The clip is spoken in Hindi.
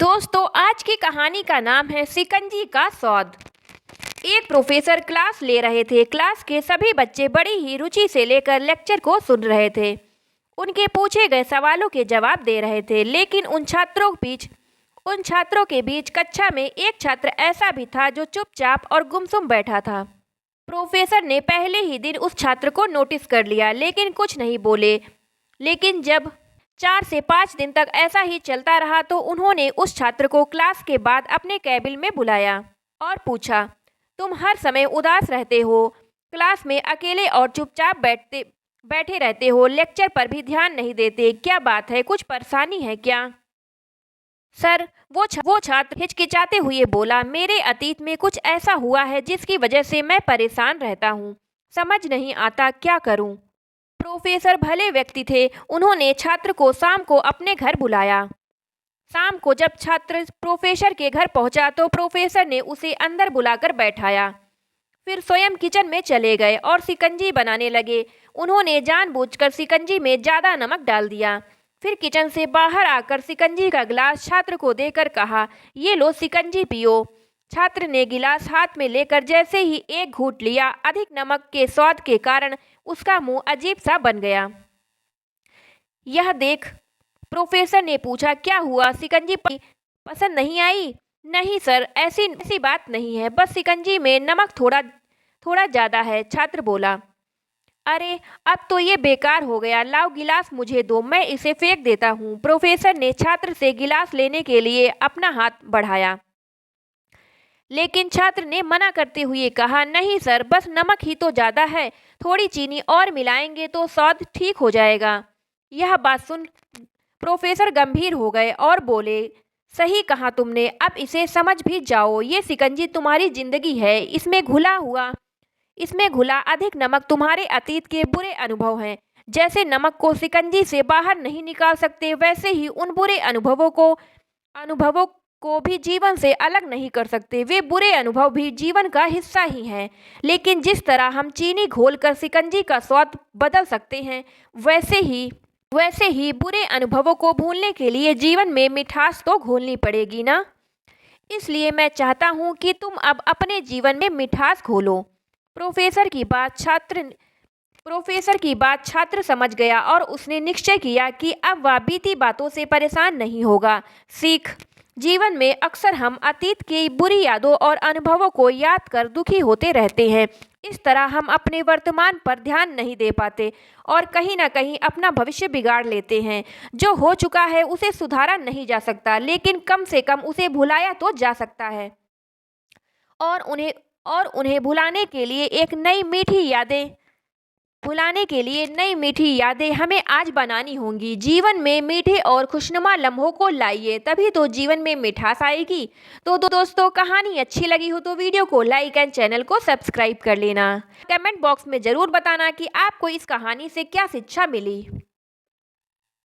दोस्तों, आज की कहानी का नाम है शिकंजी का स्वाद। एक प्रोफेसर क्लास ले रहे थे। क्लास के सभी बच्चे बड़ी ही रुचि से लेकर लेक्चर को सुन रहे थे। उनके पूछे गए सवालों के जवाब दे रहे थे, लेकिन उन छात्रों के बीच कक्षा में एक छात्र ऐसा भी था जो चुपचाप और गुमसुम बैठा था। प्रोफेसर ने पहले ही दिन उस छात्र को नोटिस कर लिया, लेकिन कुछ नहीं बोले। लेकिन जब 4 से 5 दिन तक ऐसा ही चलता रहा तो उन्होंने उस छात्र को क्लास के बाद अपने कैबिन में बुलाया और पूछा, तुम हर समय उदास रहते हो, क्लास में अकेले और चुपचाप बैठे रहते हो, लेक्चर पर भी ध्यान नहीं देते, क्या बात है, कुछ परेशानी है क्या? सर, वो छात्र हिचकिचाते हुए बोला, मेरे अतीत में कुछ ऐसा हुआ है जिसकी वजह से मैं परेशान रहता हूँ, समझ नहीं आता क्या करूँ। प्रोफेसर भले व्यक्ति थे। उन्होंने छात्र को शाम को अपने घर बुलाया। शाम को जब छात्र प्रोफेसर के घर पहुंचा तो प्रोफेसर ने उसे अंदर बुलाकर बैठाया। फिर स्वयं किचन में चले गए और शिकंजी बनाने लगे। उन्होंने जानबूझकर शिकंजी में ज़्यादा नमक डाल दिया। फिर किचन से बाहर आकर शिकंजी का गिलास छात्र को देकर कहा, ये लो शिकंजी पियो। छात्र ने गिलास हाथ में लेकर जैसे ही एक घूंट लिया, अधिक नमक के स्वाद के कारण उसका मुंह अजीब सा बन गया। यह देख प्रोफेसर ने पूछा, क्या हुआ, शिकंजी पसंद नहीं आई? नहीं सर, ऐसी बात नहीं है, बस शिकंजी में नमक थोड़ा ज़्यादा है, छात्र बोला। अरे, अब तो ये बेकार हो गया, लाओ गिलास मुझे दो, मैं इसे फेंक देता हूँ। प्रोफेसर ने छात्र से गिलास लेने के लिए अपना हाथ बढ़ाया, लेकिन छात्र ने मना करते हुए कहा, नहीं सर, बस नमक ही तो ज़्यादा है, थोड़ी चीनी और मिलाएंगे तो स्वाद ठीक हो जाएगा। यह बात सुन प्रोफेसर गंभीर हो गए और बोले, सही कहा तुमने, अब इसे समझ भी जाओ, ये शिकंजी तुम्हारी जिंदगी है, इसमें घुला अधिक नमक तुम्हारे अतीत के बुरे अनुभव हैं। जैसे नमक को शिकंजी से बाहर नहीं निकाल सकते, वैसे ही उन बुरे अनुभवों को भी जीवन से अलग नहीं कर सकते। वे बुरे अनुभव भी जीवन का हिस्सा ही हैं, लेकिन जिस तरह हम चीनी घोलकर शिकंजी का स्वाद बदल सकते हैं, वैसे ही बुरे अनुभवों को भूलने के लिए जीवन में मिठास तो घोलनी पड़ेगी ना। इसलिए मैं चाहता हूँ कि तुम अब अपने जीवन में मिठास घोलो। प्रोफेसर की बात छात्र समझ गया और उसने निश्चय किया कि अब वह बीती बातों से परेशान नहीं होगा। जीवन में अक्सर हम अतीत की बुरी यादों और अनुभवों को याद कर दुखी होते रहते हैं। इस तरह हम अपने वर्तमान पर ध्यान नहीं दे पाते और कहीं ना कहीं अपना भविष्य बिगाड़ लेते हैं। जो हो चुका है उसे सुधारा नहीं जा सकता, लेकिन कम से कम उसे भुलाया तो जा सकता है। और उन्हें भुलाने के लिए नई मीठी यादें हमें आज बनानी होंगी। जीवन में मीठे और खुशनुमा लम्हों को लाइए, तभी तो जीवन में मिठास आएगी। तो दोस्तों, कहानी अच्छी लगी हो तो वीडियो को लाइक एंड चैनल को सब्सक्राइब कर लेना। कमेंट बॉक्स में ज़रूर बताना कि आपको इस कहानी से क्या शिक्षा मिली।